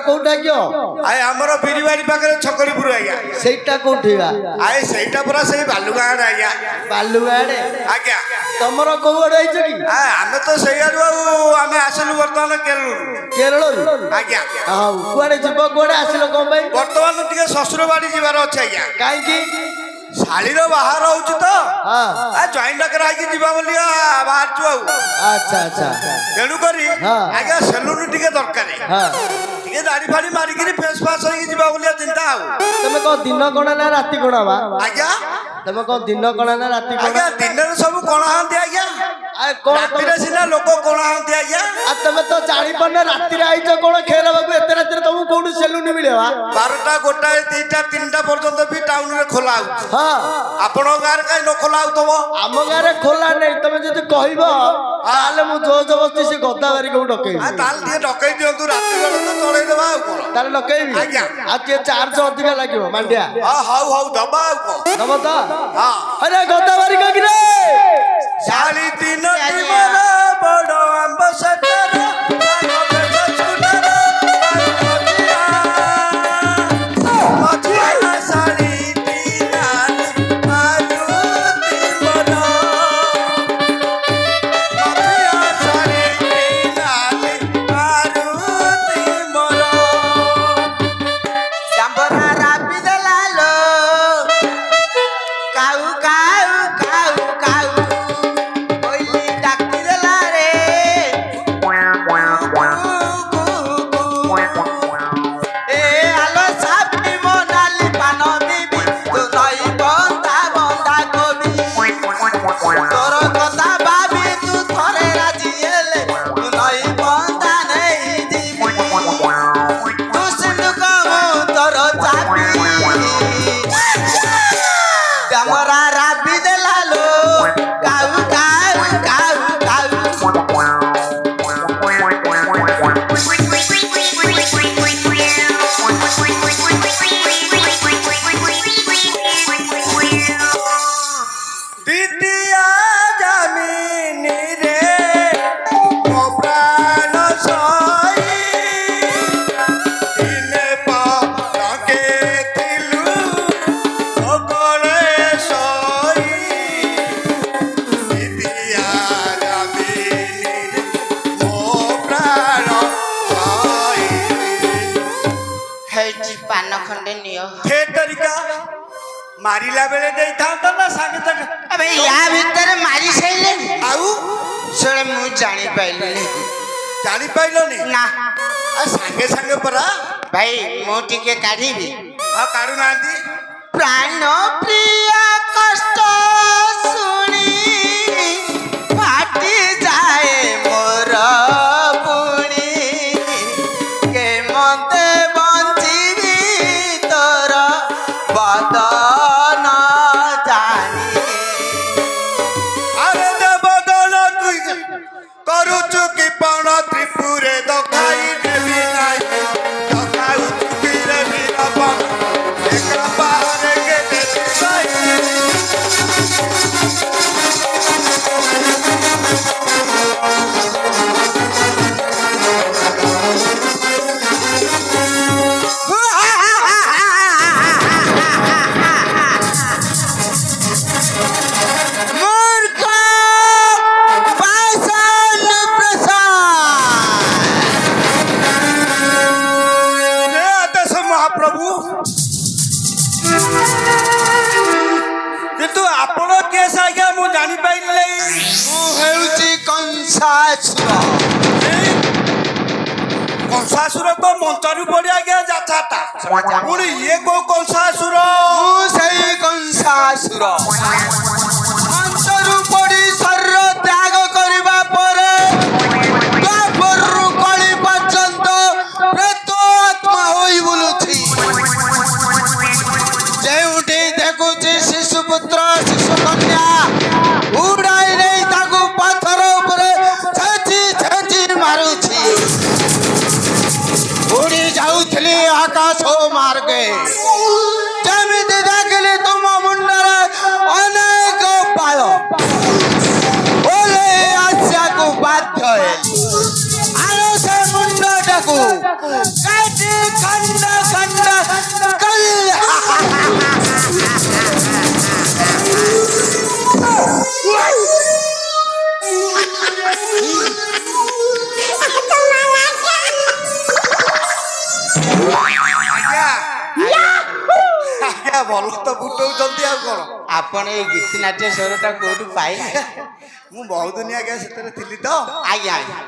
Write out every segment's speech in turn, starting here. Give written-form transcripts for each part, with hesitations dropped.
কোউটা কিও আই আমার বিরিবাড়ি পাখে ছকরিপুর আজ্ঞা সেইটা কোউঠি আই সেইটা পুরা সেই বালুগাঁ আজ্ঞা বালুগাড়ে আজ্ঞা তমর কোউ আড়ে আইছ কি আমি তো সেইয়াড়ু আমি আসলু বর্তমান কেরল আজ্ঞা হ্যাঁ কুয়াড়ে যাব কুয়াড়ে আসিল কোন ভাই বর্তমান টিকে শ্বশুর বাড়ি যাবার আছে আজ্ঞা কাইকি শাড়ির বাহার হচ্ছে তো হ্যাঁ জয়েন্ট ডাকরা হইকি যা বলি বাহারছু আচ্ছা আচ্ছা তেণু করি হ্যাঁ। আজ্ঞা সেলুন টিকে দরকার হ্যাঁ টিকে দাড়ি ফাড়ি মারিকি ফেস ফাস হইকি যা বলি চিন্তা আউ তুমি কো দিন কোণা না রাতি কোণা বা আজ্ঞা তুমি কো দিন কোণা না রাতি কোণা আজ্ঞা দিনের সব কোণা হান্তি আজ্ঞা আরে কোণ রাতিরে সিনা লোক কোণা হান্তি আজ্ঞা আর তুমি তো জানি পারনে রাতিরে আইছ কোণ খেলা বাবু এতে রাতিরে তুমি কোউঠু সেলুন মিলেবা 12টা গোটাଏ 2টা 3টা পর্যন্ত বি টাউନରେ খোলা হଉଛି হ্যাঁ ଆପଣ ଗାଁରେ କାହିଁ ନ ଖୋଲା ହଉଥିବ ଆମ ଗାଁରେ ଖୋଲା ନାହିଁ ତମେ ଯଦି କହିବ ତାହେଲେ ମୁଁ ଜୋର ଜବରଦସ୍ତି ସେ ଗଦା ବାରିକୁ ଡକେଇବି ତାହେଲେ ଟିକେ ଡକେଇ ଦିଅନ୍ତୁ ରାତି ବେଳେ ତ ଚଳେଇ ଦେବା ଆଉ କଣ ତାହେଲେ ଡକେଇବି ଆଜ୍ଞା। ଆଉ ଟିକେ ଚାର୍ଜ ଅଧିକା ଲାଗିବ ମାଣ୍ଡିଆ ହଉ ହଉ ଦବା ଆଉ କଣ ଦବ ତ ହଁ ଆରେ ଗଦା ବାରିକ କିରେ ଶାଳି ତିନୋଟି ମୋର ବଡ ଆମ୍ବ ସେଠର ମାରିଲା ବେଳେ ଦେଇଥାନ୍ତ ନା ସାଙ୍ଗେ ସାଙ୍ଗେ अबे या भीतर मारी सैले ଆଉ सोळे मु जानि पाइलिनी ଜାଣିପାରିଲନି ना ସାଙ୍ଗେ ସାଙ୍ଗେ ପରା भाई मु टिके काढिबी ଆଉ କାଢୁନାହାନ୍ତି प्राण प्रिय कष्ट सुनी फाटी जाए मोर पुणी के मते बंचिबी तोर बदन जानी আরে দেবদল তুই କରୁଛୁ କି ପଣ ତ୍ରିପୁରେ ଦଖାଇ ଦେବି নাই ଦଖାଉଛୁ କି ରେ ବୀରପଣ ଏକା ବାହାରେ କେ मूर्ख पाषाण प्रसाद आदेश महाप्रभु କିନ୍ତୁ ଆପଣ କେସ୍ ଆଜ୍ଞା ମୁଁ ଜାଣିପାରିଲି ମୁଁ ହେଉଛି କଂସାସୁର କଂସାସୁର ତ ମଞ୍ଚରୁ ପଡି ଆଜ୍ଞା ଯାତ୍ରାଟା ପୁଣି ଇଏ କୋଉ କଂସାସୁର ମୁଁ ସେଇ କଂସାସୁର ମଞ୍ଚରୁ ପଡ଼ି ଶରୀର ତ୍ୟାଗ କରିବା ପରେ ଦ୍ୱାପରରୁ କଳି ପର୍ଯ୍ୟନ୍ତ ପ୍ରେତ ଆତ୍ମା ହୋଇ ବୁଲୁଛି ଯେଉଁଠି ଦେଖୁଛି ଶିଶୁପୁତ୍ର ଶିଶୁକନ୍ୟା ଉଡ଼ାଇ ନେଇ ତାକୁ ପଥର ଉପରେ ଛେଚି ଛେଚି ମାରୁଛି ଉଡ଼ି ଯାଉଥିଲି ଆକାଶ ମାର୍ଗେ ଯେମିତି ଦେଖିଲି ତୁମ ମୁଣ୍ଡରେ ଅନେକ ବାଳ ଓହ୍ଲେଇ ଆସିବାକୁ ବାଧ୍ୟ ହେଲି ଆର ସେ ମୁଣ୍ଡଟାକୁ କାଟି ଭଲ ତ ଫୁଟଉଛନ୍ତି ଆଉ କଣ। ଆପଣ ଏଇ ଗୀତି ନାଟ୍ୟ ସ୍ୱରଟା କୋଉଠୁ ପାଇଲେ? ମୁଁ ବହୁତ ଦିନ ଆଜ୍ଞା ସେଥିରେ ଥିଲି ତ, ଆଜ୍ଞା ଆଜ୍ଞା।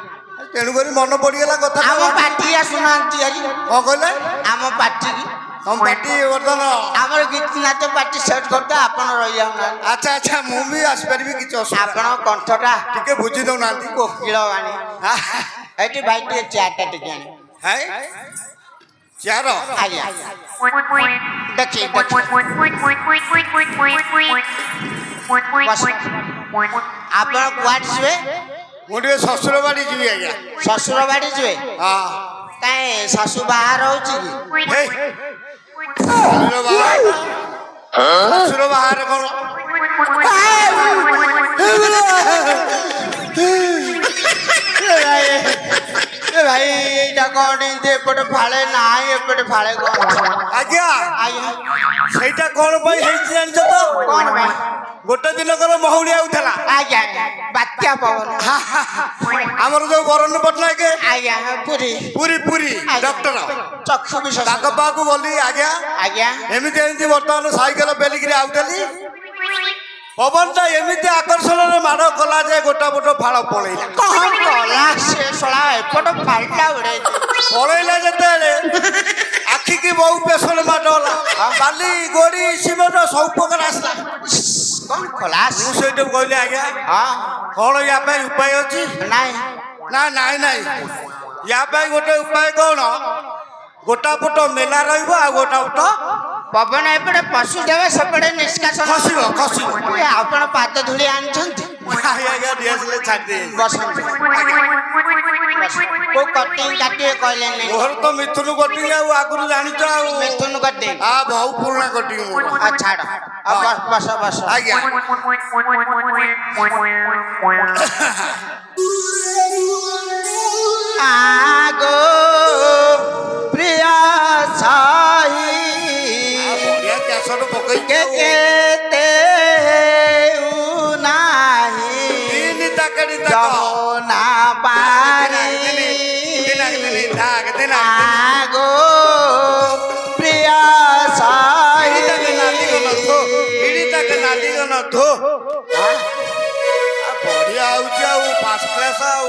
ତେଣୁକରି ମନେ ପଡିଗଲା କଥା। ଆମ ପାର୍ଟି ଆସୁନାହାନ୍ତି ଆଜି। କଣ କହିଲେ? ଆମ ପାର୍ଟି କି ତମ ପାର୍ଟି ବର୍ତ୍ତମାନ ଆମର ଗୀତି ନାଟ୍ୟ ପାର୍ଟି ସେଟ୍ କରିଦେ, ଆପଣ ରହିଯାଉନାହାନ୍ତି। ଆଚ୍ଛା ଆଚ୍ଛା, ମୁଁ ବି ଆସିପାରିବି, କିଛି ଅସୁବିଧା ନାହିଁ। ଆପଣଙ୍କ କଣ୍ଠଟା ଟିକେ ବୁଝି ଦଉନାହାନ୍ତି। କୋକିଳ ବାଣୀ। ଏଠି ଭାଇ ଟିକେ ଚେୟାରଟା ଟିକେ ଆଣି। ହାଏ ଚାର ଆଜ୍ଞା ଦେଖି ଆପଣ କୁଆଡେ ଯିବେ? ମୁଁ ଟିକେ ଶ୍ୱଶୁର ବାଡି ଯିବି ଆଜ୍ଞା। ଶ୍ୱଶୁର ବାଡି ଯିବେ? ହଁ। କାଇଁ ଶାଶୁ ବାହାର ହଉଛି କି? ହେଇ, ଶ୍ୱଶୁର ବାହାରେ ଶ୍ୱଶୁର ବାହାରେ କଣ? ଏ ଭାଇ ଏଇଟା କଣ ଏମିତି ଏପଟେ ଫାଳେ ନାହିଁ, ଏପଟେ ଫାଳେ କଣ? ଆଜ୍ଞା ଆଜ୍ଞା ସେଇଟା କଣ ପାଇଁ ହେଇଛି ଜାଣିଛ ତ? କଣ ପାଇଁ? ଗୋଟେ ଦିନକର ମହୁଳି ଆଉଥିଲା। ଆଜ୍ଞା ବାତ୍ୟା ପବନ। ଆମର ଯୋଉ ବରଣ୍ୟ ପଟ୍ଟନାୟକ ଆଜ୍ଞା ପୁରୀ ପୁରୀ ପୁରୀ ଡକ୍ଟର ଚକ୍ଷୁ ବିଶେଷ। ତାଙ୍କ ପାଖକୁ ଗଲି ଆଜ୍ଞା। ଆଜ୍ଞା ଏମିତି ଏମିତି ବର୍ତ୍ତମାନ ସାଇକେଲ ବେଲିକିରି ଆଉଥିଲି, ପବନଟା ଏମିତି ଆକର୍ଷଣରେ ମାଡ଼ କଲା ଯେ ଗୋଟା ପଟ ଫାଳ ପଳେଇଲା। କଣ କଲା ସେ ଶଳା ଏପଟ ଫାଳିଟା ଉଡେଇ ପଳେଇଲା ଯେତେବେଳେ ଆଖିକି ବହୁ ପେସଣ ମାଡ଼ ହେଲା। ବାଲି ଗୋଡି ସିମେଣ୍ଟ ସବୁ ପ୍ରକାର ଆସିଲା। କଣ ଖୋଲା? ମୁଁ ସେଇଠୁ କହିଲି ଆଜ୍ଞା ହଁ କଣ ୟା ପାଇଁ ଉପାୟ ଅଛି? ନାଇଁ ନା ନାଇଁ ନାଇଁ, ୟା ପାଇଁ ଗୋଟେ ଉପାୟ କଣ, ଗୋଟା ପଟ ମେଲା ରହିବ ଆଉ ଗୋଟା ପଟ ପବନ ଏପଟେ ପଶୁ ଦେବେ, ସେପଟେ ନିଷ୍କାସନ ଖସିବ ଖସିବ। ଏ ଆପଣ ପାଦ ଧୂଳି ଆଣିଛନ୍ତି? ଆଜ୍ଞା ଦିଆସିଲେ ଛାଡି ଦେଇ ବସନ୍ତୁ। କୋଉ କଟିଂ କାଟିବେ କହିଲେନି? ମୋର ତ ମିଥୁନ କଟିଂ ଆଉ ଆଗରୁ ଜାଣିଛ ଆଉ। ମିଥୁନ କଟିଂ? ବହୁ ପୁରୁଣା କଟିଂ ମୋର। ଛାଡ ବସ ବସ। ଆଜ୍ଞା আগো প্রিয়া সাহি ବଢିଆ କ୍ୟାସଟ ପକେଇକି কে কেতে উনাহি ତିନି ତାକଡି ତାକ যমুনা পারি আগো প্রিয়া সাহি ବଢିଆ ହଉଛି ଆଉ ଫାର୍ଷ୍ଟ କ୍ଲାସ ଆଉ।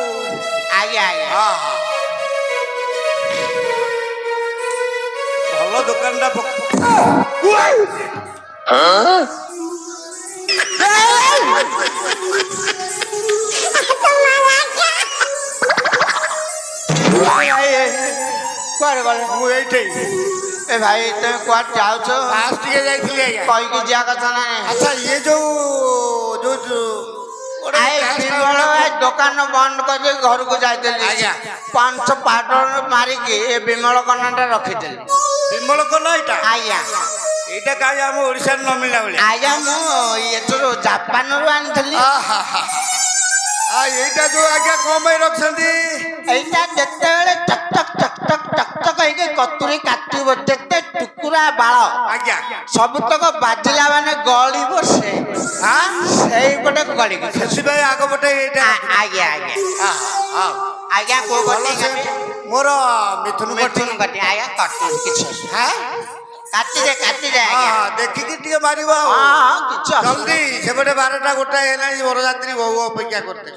ଆଜ୍ଞା ଆଜ୍ଞା ଭଲ ଦୋକାନଟା କୁଆଡେ ଗଲେ? ମୁଁ ଏଇଠି ଏ ଭାଇ ତମେ କୁଆଡେ ଯାଉଛ? ଫାଷ୍ଟ ଟିକେ ଯାଇଥିଲି ଆଜ୍ଞା। କହିକି ଯିବା କଥା ନା ନାହିଁ। ଆଚ୍ଛା ଇଏ ଯୋଉ ଗୋଟେ ବିମଳ ଦୋକାନ ବନ୍ଦ କରି ଘରକୁ ଯାଇଥିଲି। ଆଜ୍ଞା। 500 ପାଉଡର ମାରିକି ଏ ବିମଳ କନାଟା ରଖିଥିଲି। ବିମଳ କନା ଏଇଟା ଆଜ୍ଞା ଏଇଟା କାହିଁ ଆମ ଓଡିଶାରେ ନ ମିଳିଲା ଭଳିଆ। ଆଜ୍ଞା ମୁଁ ଏଥର ଜାପାନରୁ ଆଣିଥିଲି। ଏଇଟା ଯୋଉ ଆଜ୍ଞା କଣ ପାଇଁ ରଖିଛନ୍ତି? এইটা ଯେତେବେଳେ talk talk talk talk talk talk ହେଇକି କତୁରୀ କାଟିବ, ଯେତେ ଟୁକୁରା ବାଳ ଆଜ୍ଞା ସବୁତକ ବାଜିଲା ମାନେ ଗଳିବ ସେଇପଟେ ଗଳିବ। ସେଥିପାଇଁ ଆଗ ପଟେ ଏଇଟା ଆଜ୍ଞା ଆଜ୍ଞା ଆଜ୍ଞା କୋଉ ଭଲ କଟି ସେ ମୋର ମିଥୁନ ମିଥୁନ କଟି ଆଜ୍ଞା କଟି କିଛି କାଟିଦେ ଆଜ୍ଞା ଦେଖିକି ଟିକେ ମାରିବ ଆଉ। କିଛି ଜଲ୍ଦି ସେପଟେ 12ଟା ଗୋଟାଏ ହେଲାଣି, ବରଯାତ୍ରୀ ବହୁ ଅପେକ୍ଷା କରିତେ।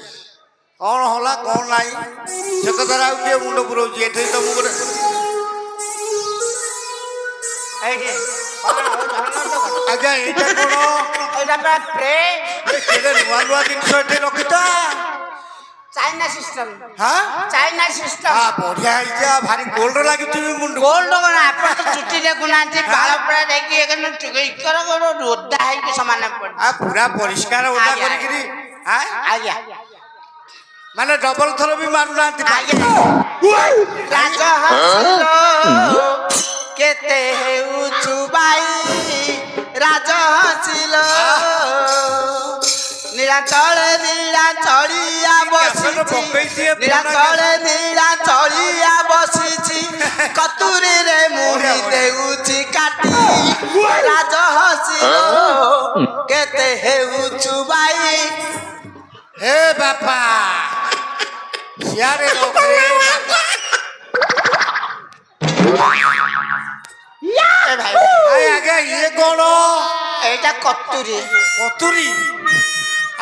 କଣ ହେଲା କଣ ନାହିଁ ସେ କଥାରେ ଆଉ କିଏ ମୁଣ୍ଡ ପୁରଉଛି? ଏଠି ତ ମୁଁ ଗୋଟେ ଆଜ୍ଞା ଏଇଟା କଣ କେତେ ନୂଆ ନୂଆ ଜିନିଷ ଏଠି ରଖିଛ? China system. ହଁ ଚାଇନା ସିଷ୍ଟମ ବଢିଆ ହେଇଛି, ଭାରି ଗୋଲ୍ଡ ଲାଗୁଛି ମୁଣ୍ଡ। ଗୋଲ୍ଡ କଣ ଆପଣ ଚୁଟି ଦେଖୁନାହାନ୍ତି, ବାଳ ପୁରା ଦେଇକି ଓଦା ହେଇକି ସମାନ ପୁରା ପରିଷ୍କାର ଓଦା କରିକିରି ଆଜ୍ଞା ମାନେ ଡବଲ ଥର ବି ମାରୁନାହାନ୍ତି। କେତେ ହେଉଛୁ ବାଇ ରାଜ ହସିଲ ନିରାଚଳେ ନୀଳା ଚଳିଆ ବସିଛି, ନିରାଚଳେ ନୀଳା ଚଳିଆ ବସିଛି, କତୁରୀରେ ମୁହି ଦେଉଛି କାଟି ରାଜ ହସିଲ କେତେ ହେଉଛୁ ବାଇ। ହେ ବାପା ସିଆରେ ଆଜ୍ଞା ଇଏ କ'ଣ এইটা কতুরি କତୁରୀ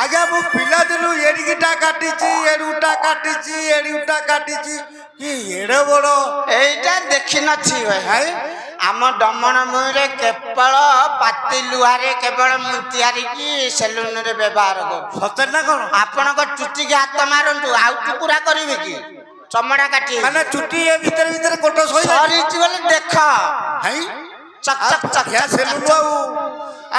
ଆଜ୍ଞା ମୁଁ ପିଲାଦିନୁ ଏଡ଼ିକିଟା କାଟିଛି ଏଡ଼ୁଟା କାଟିଛି ଏଡ଼ିଟା କାଟିଛି କି ଏଡ଼େ ବଡ଼ এইটা দেখি নথিবে ହାଇ ଆମ ଡମଣ ମୁହଁରେ କେବଳ ପାତି ଲୁହାରେ କେବଳ ମୁଁ ତିଆରି କି ସେଲୁନରେ ବ୍ୟବହାର କରୁ ସତରେ ନା କ'ଣ ଆପଣଙ୍କ ଚୁଟିକି ହାତ ମାରନ୍ତୁ ଆଉ ଟୁକୁରା କରିବେ କି ଚମଡ଼ା କାଟି ମାନେ ଚୁଟି ଏ ଭିତରେ ଭିତରେ କୋଟ ଶୋଇଲା ସରିଛି ବୋଲି ଦେଖ ହାଇ ଚକ୍ ଚକ୍ ଚକ୍ ୟା ସେଲୁନ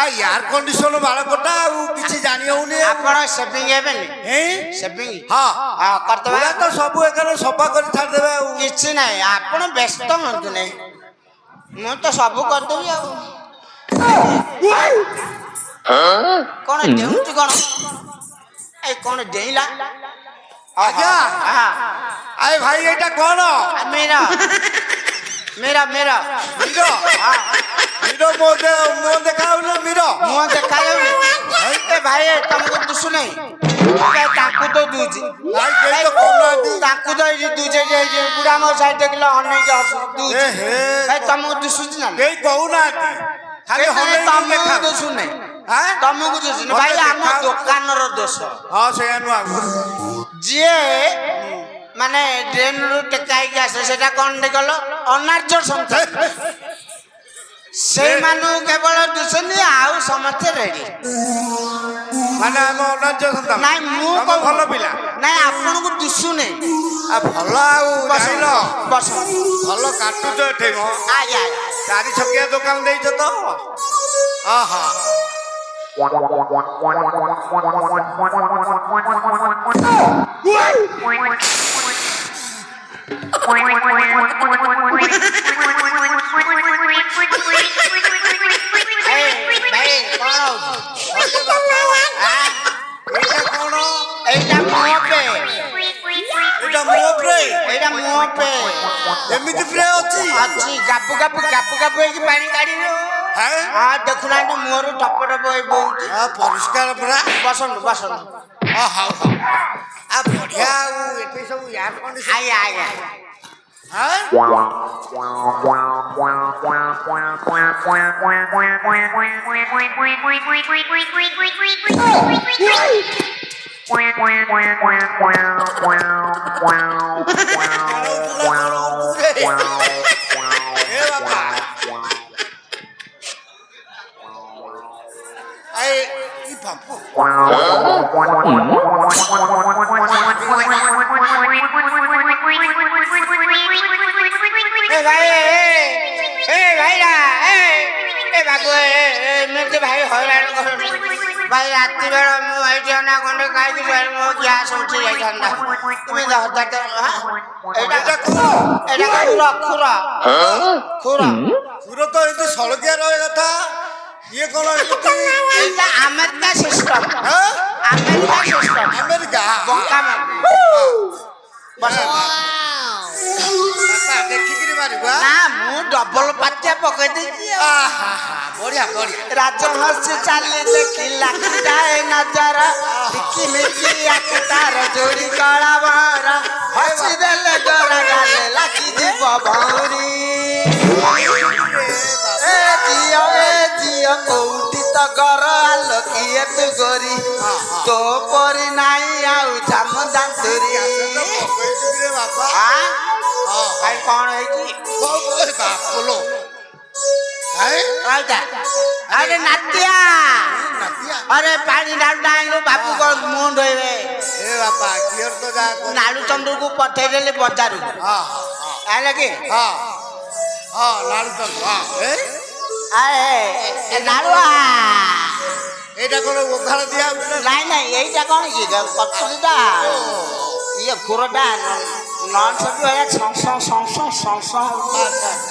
ଆଉ ଏୟାର କଣ୍ଡିସନ ବାଳକଟା ଆଉ କିଛି ଜାଣି ହଉନି ଆପଣ ସେଭିଂ ହେବେନି ହେଇ ସେଭିଂ ହଁ ହଁ କରିଦେବା ପୁରା ତ ସବୁ ଏକାରେ ସଫା କରି ଛାଡ଼ିଦେବେ ଆଉ କିଛି ନାହିଁ ଆପଣ ବ୍ୟସ୍ତ ହୁଅନ୍ତୁ ନାହିଁ ମୁଁ ତ ସବୁ କରିଦେବି ଆଉ କଣ ଡେଉଁଛି କଣ ଏଇ କଣ ଡେଇଁଲା ଆଜ୍ଞା ଆରେ ଭାଇ ଏଇଟା କ'ଣ ମେରା ମେରା ମେରା ମିର ମିର ମୋ ଦେଖାଉନି ମିର ମୁହଁ ଦେଖାଯାଉନି ଏ ଭାଇ ତମକୁ ଦୁଶୁ ନାହିଁ ତାଙ୍କୁ ତ ଦଉଛି ଭାଇ କେହି ତ କହୁନାହାନ୍ତି ତାଙ୍କୁ ତ ଏଇଠି ଦୁଛେ ବୁଢା ମୋ ସାଇଡ୍ ଦେଖିଲେ ଅନେଇକି ଆସୁ ଦଉଛି ଏ ହେ ଭାଇ ତମକୁ ଦୁଶୁଛି ନା କେହି କହୁନାହାନ୍ତି ଖାଲି ହଲେଇକି ତମକୁ ଦେଖାଅ। ଦୁଶୁ ନାହିଁ ଆଁ? ତମକୁ ଦୁଶୁନି ଭାଇ ଆମ ଦୋକାନର ଦୋଷ ହଁ ସେଇଆ ନୁହଁ ଯିଏ ମାନେ ଡ୍ରେନରୁ ଟେକା ହେଇକି ଆସେ ସେଟା କଣ ଗଲ ଅନାର୍ଯ୍ୟ ସନ୍ତାନ ସେଇମାନଙ୍କୁ କେବଳ ଦୁଶୁନି ଆଉ ସମସ୍ତେ ରେଡି ମାନେ ଆମ ଅନାର୍ଯ୍ୟ ସନ୍ତାନ ନାଇଁ ମୁଁ ତମେ ଭଲ ପିଲା ନାଇଁ ଆପଣଙ୍କୁ ଦୁଶୁନି ଭଲ ଆଉ ଜାଣିଲ ବସ ଭଲ କାଟୁଛ ଏଠି ମ ଆଜ୍ଞା ଚାରି ଛକିଆ ଦୋକାନ ଦେଇଛ ତ ଆହା ଭାଇ କଣ ହଉଛି ଏଇଟା କ'ଣ ଏଇଟା ମୁହଁ ପେ ଏଇଟା ମୋ ପ୍ରେ ଏଇଟା ମୁହଁ ପେ ଏମିତି ପ୍ରେ ଅଛି ଅଛି ଗାପୁ ଗାପୁ ଗାପୁ ଗାପୁ ହେଇକି ପାଣି କାଢିବେ ହାଁ? ହଁ ଦେଖୁନାହାନ୍ତି ମୁହଁରୁ ଟପ ଟପ ହେଇ ବହୁଛି ପରିଷ୍କାର ପୁରା ବସନ୍ତୁ ବସନ୍ତୁ ହଉ ହଉ ଆଉ ବଢିଆ ଆଉ ଏଠି ସବୁ ଏୟାର କଣ୍ଡିସନ ଆଜ୍ଞା ଆଜ୍ଞା ଭାଇ ହଇରାଣ ଭାଇ ରାତି ବେଳ ମୁଁ ଏଇଠି ଅନା ଖଣ୍ଡେ ଖାଇକି ମୋ ଗ୍ୟାସ୍ ଉଠି ଯାଇଥାନ୍ତା তুমি ଏଇଟା ଖୁର ଖୁର ଖୁର ପୁର ତ ଏମିତି ସଳକିଆ ରହିବା କଥା ଇଏ କ'ଣ ଏମିତି ଏଇଟା ଆମେରିକା ସିଷ୍ଟମ ହାଁ? ଆମେରିକା ସିଷ୍ଟମ ଆମେରିକା ବଙ୍କା ବାପା ଦେଖିକିରି ମାରିବୁ ନା ମୁଁ ଡବଲ ପାତିଆ ପକେଇ ଦେଇଛି ବଢିଆ ବଢିଆ ରାଜହଂସ ଚାଲି ଦେଖିଲା ଯାଏ ନଜର ଟିକି ମିକି ଆଖି ତାର ଯୋଡ଼ି କଳା ବର ହସି ଦେଲେ ଗୋରା ଗାଲେ ଲାଗିଯିବ ଭଉରୀ ଏ ଝିଅ କୋଉଠି ତ ଘର ଆଲୋ କିଏ ତୁ ଗୋରି ତୋ ପରି ନାଇଁ ଆଉ ଝାମ ଦାନ୍ତୁରୀ ବାପା ଭାଇ କଣ ହେଇଛି ବାପଲୋ अरे नातिया अरे पानी डालू डालू बाबू को मुंह धोइबे ए बापा कियर तो जा नालू चंद्र को पठेइ देले बाजार को हां आले की हां हां नालू चंद्र हां ए नालुआ एटा कोन ओखाळ दिया नाही नाही एटा कोन की पत्तुरीटा ये खुरटा नॉन सब है सं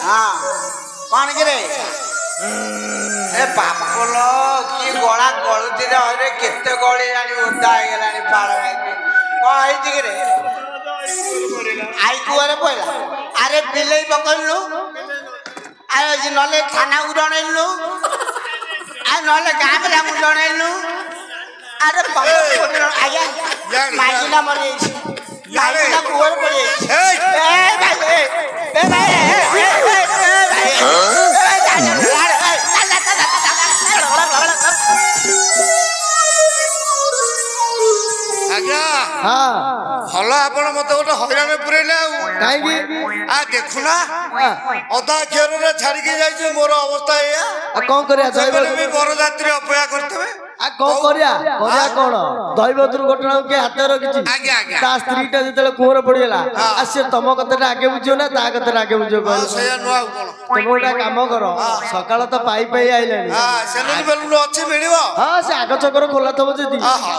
हां कौन गिरे ए बापलो की गोळा गळुती रे अरे केते गळी रानी उड्डा हे गेलानी पाड़ में को आइती गिरे आई कुआरे पइला अरे बिलेई पकड़लु अरे जी नले थाना उडणेलु आ नले गाम ला उडणेलु अरे पंप आया माइना मरे माइना कुआरे पड़े ए भाई ए भाई ଆପଣ ମତେ ଗୋଟେ ହଇରାଣ ପୁରେଇଲେ ଆଉ କାହିଁକି ଦେଖୁନା ହଁ। ଅଧା କ୍ଷୀରରେ ଛାଡିକି ଯାଇଛି ମୋର ଅବସ୍ଥା ଏଇଆ ଆଉ କଣ କରିବା ସେମାନେ ବି ବରଯାତ୍ରୀ ଅପେକ୍ଷା କରିଥିବେ ଆଉ କଣ କରିବା କରିବା କଣ ଦୈବ ଦୁର୍ଘଟଣା କିଏ ହାତରେ ରଖିଛି ଆଜ୍ଞା, ଆଜ୍ଞା। ତା ସ୍ତ୍ରୀଟା ଯେତେବେଳେ କୂଅରେ ପଡିଗଲା ଆଉ ସିଏ ତମ କଥାଟା ଆଗେ ବୁଝିବ ନା ତା କଥାଟା ଆଗେ ବୁଝିବ ହଁ କହିଲ ସେଇଆ ନୁହଁ ଆଉ କଣ ତମେ ଗୋଟେ କାମ କର ସକାଳ ତ ପାଇ ପାଇ ଆଇଲାଣି ସେଲୁନ ବେଲୁନ ଅଛି ମିଳିବ ହଁ ସେ ଆଗ ଚକର ଖୋଲା ଥବ ଯଦି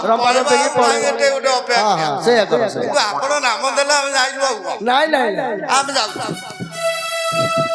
ରମ୍ପା ରମ୍ପେଇକି ପଳେଇବ ଗୋଟେ ଅପେକ୍ଷା ହଁ ହଁ ସେଇଆ କର ସେଇଆ କିନ୍ତୁ ଆପଣ ନାମ ଦେଲେ ଆମେ ଯାଇଛୁ ଆଉ କଣ ନାଇଁ ନାଇଁ ନାଇଁ ଆମେ ଯାଉଛୁ